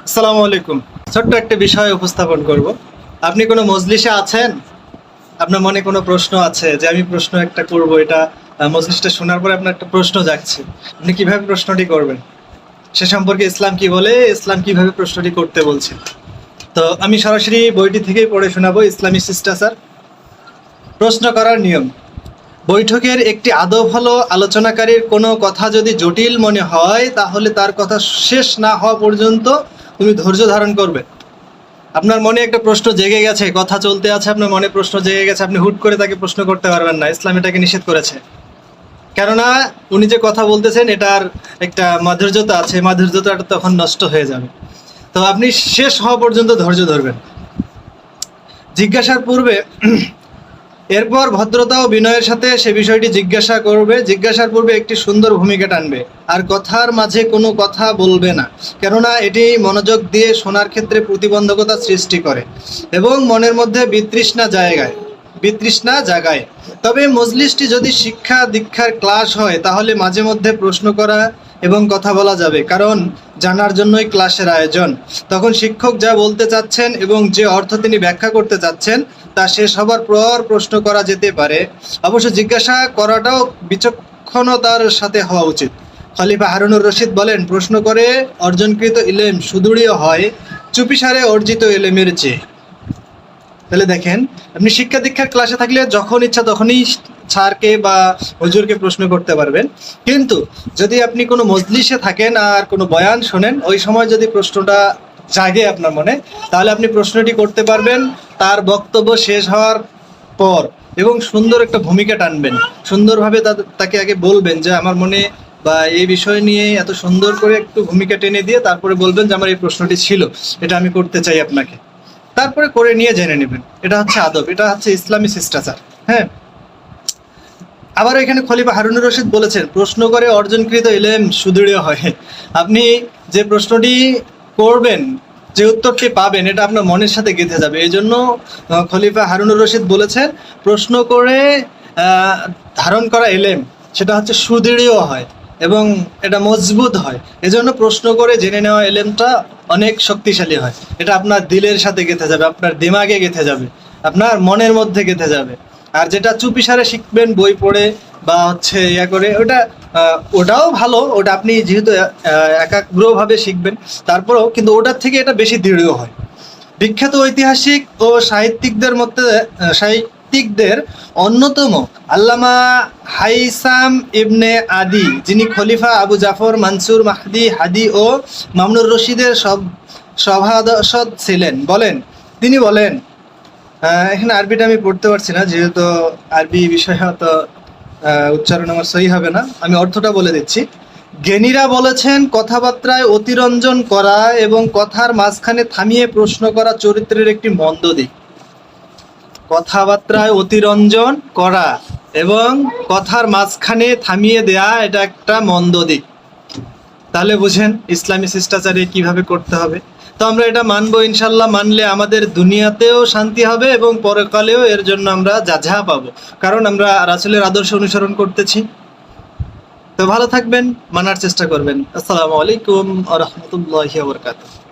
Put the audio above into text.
আসসালামু আলাইকুম। ছোট্ট একটা বিষয় উপস্থাপন করব। আপনি কোনো মজলিসে আছেন, আপনার মনে কোনো প্রশ্ন আছে যে আমি প্রশ্ন একটা করব, এটা মজলিসটা শোনার পরে আপনার একটা প্রশ্ন জাগছে, আপনি কিভাবে প্রশ্নটি করবেন, সে সম্পর্কে ইসলাম কি বলে, ইসলাম কিভাবে প্রশ্নটি করতে বলছে। তো আমি সরাসরি বইটি থেকেই পড়ে শোনাবো, ইসলামী শিষ্টাচার। প্রশ্ন করার নিয়ম। বৈঠকের একটি আদব হলো, আলোচনাকারীর কোনো কথা যদি জটিল মনে হয় তাহলে তার কথা শেষ না হওয়া পর্যন্ত তুমি ধৈর্য ধারণ করবে। আপনার মনে একটা প্রশ্ন জেগে গেছে, কথা চলতে আছে, আপনার মনে প্রশ্ন জেগে গেছে, আপনি হুট করে তাকে প্রশ্ন করতে পারবেন না, ইসলাম এটাকে নিষেধ করেছে। কেননা উনি যে কথা বলতেছেন এটার একটা মাধুর্যতা আছে, মাধুর্যতা তখন নষ্ট হয়ে যাবে। তো আপনি শেষ হওয়া পর্যন্ত ধৈর্য ধরবেন। জিজ্ঞাসার পূর্বে এরপর ভদ্রতা ও বিনয়ের সাথে সে বিষয়টি জিজ্ঞাসা করবে। জিজ্ঞাসার পূর্বে একটি সুন্দর ভূমিকা টানবে, আর কথার মাঝে কোনো কথা বলবে না, কেননা এটি মনোযোগ দিয়ে শোনার ক্ষেত্রে প্রতিবন্ধকতা সৃষ্টি করে এবং মনের মধ্যে বিতৃষ্ণা জাগায়। তবে মজলিসটি যদি শিক্ষা দীক্ষার ক্লাস হয় তাহলে মাঝে মধ্যে প্রশ্ন করা এবং কথা বলা যাবে, কারণ জানার জন্যই ক্লাসের আয়োজন। তখন শিক্ষক যা বলতে চাচ্ছেন এবং যে অর্থ তিনি ব্যাখ্যা করতে চাচ্ছেন তা শেষ হবার পর প্রশ্ন করা যেতে পারে। অবশ্য জিজ্ঞাসা করাটাও বিচক্ষণতার সাথে হওয়া উচিত। খলিফা হারুনুর রশিদ বলেন, প্রশ্ন করে অর্জনকৃত ইলম সুদৃঢ় হয় চুপিসারে অর্জিত ইলমের চেয়ে। তাহলে দেখেন, আপনি শিক্ষা দীক্ষার ক্লাসে থাকলে যখন ইচ্ছা তখনই স্যারকে বা হুজুরকে প্রশ্ন করতে পারবেন, কিন্তু যদি আপনি কোনো মজলিসে থাকেন আর কোনো বয়ান শোনেন, ওই সময় যদি প্রশ্নটা জাগে আপনার মনে, তাহলে আপনি প্রশ্নটি করতে পারবেন তার বক্তব্য শেষ হওয়ার পর, এবং সুন্দর একটা ভূমিকা টানবেন, সুন্দরভাবে তাকে আগে বলবেন যে আমার মনে বা এই বিষয় নিয়ে এত সুন্দর করে একটু ভূমিকা টেনে দিয়ে তারপরে বলবেন যে আমার এই প্রশ্নটি ছিল, এটা আমি করতে চাই আপনাকে। তারপরে করে নিয়ে জেনে নেবেন। এটা হচ্ছে আদব, এটা হচ্ছে ইসলামী শিষ্টাচার। হ্যাঁ, আবার এখানে খলিফা হারুনুর রশিদ বলেছেন, প্রশ্ন করে অর্জনকৃত ইলম সুদৃঢ় হয়। আপনি যে প্রশ্নটি করবেন, যে উত্তরটি পাবেন, এটা আপনার মনের সাথে গেঁথে যাবে। এই জন্য খলিফা হারুনুর রশিদ বলেছেন, প্রশ্ন করে ধারণ করা ইলম সেটা হচ্ছে সুদৃঢ় হয় এবং এটা মজবুত হয়। এজন্য প্রশ্ন করে জেনে নেওয়া ইলমটা অনেক শক্তিশালী হয়। এটা আপনার দিলের সাথে গেঁথে যাবে, আপনার দিমাগে গেঁথে যাবে, আপনার মনের মধ্যে গেঁথে যাবে। আর যেটা চুপিসারে শিখবেন বই পড়ে বা হচ্ছে ইয়া করে, ওটাও ভালো, ওটা আপনি যেহেতু একাগ্রভাবে শিখবেন, তারপরেও কিন্তু ওটার থেকে এটা বেশি দৃঢ় হয়। বিখ্যাত ঐতিহাসিক ও সাহিত্যিকদের অন্যতম আল্লামা হাইসাম ইবনে আদি, যিনি খলিফা আবু জাফর মানসুর মাহদি হাদি ও মামুনুর রশিদের সভাসদ ছিলেন, তিনি বলেন, এখানে আরবিটা আমি পড়তে পারছি না, যেহেতু আরবি বিষয় হয়তো উচ্চারণ আমার সহি হবে না, আমি অর্থটা বলে দিচ্ছি। জ্ঞানীরা বলেছেন, কথাবার্তায় অতিরঞ্জন করা এবং কথার মাঝখানে থামিয়ে প্রশ্ন করা চরিত্রের একটি মন্দ দিক। কথাবার্তায় অতিরঞ্জন করা এবং কথার মাঝখানে থামিয়ে দেয়া, এটা একটা মন্দ দিক। তাহলে বুঝেন ইসলামী শিষ্টাচারে কিভাবে করতে হবে। তো আমরা এটা মানবো ইনশাল্লাহ। মানলে আমাদের দুনিয়াতেও শান্তি হবে এবং পরকালেও এর জন্য আমরা যা পাবো, কারণ আমরা রাসূলের আদর্শ অনুসরণ করতেছি। তো ভালো থাকবেন, মানার চেষ্টা করবেন। আসসালামু আলাইকুম ওয়া রাহমাতুল্লাহি ওয়া বারাকাতুহু।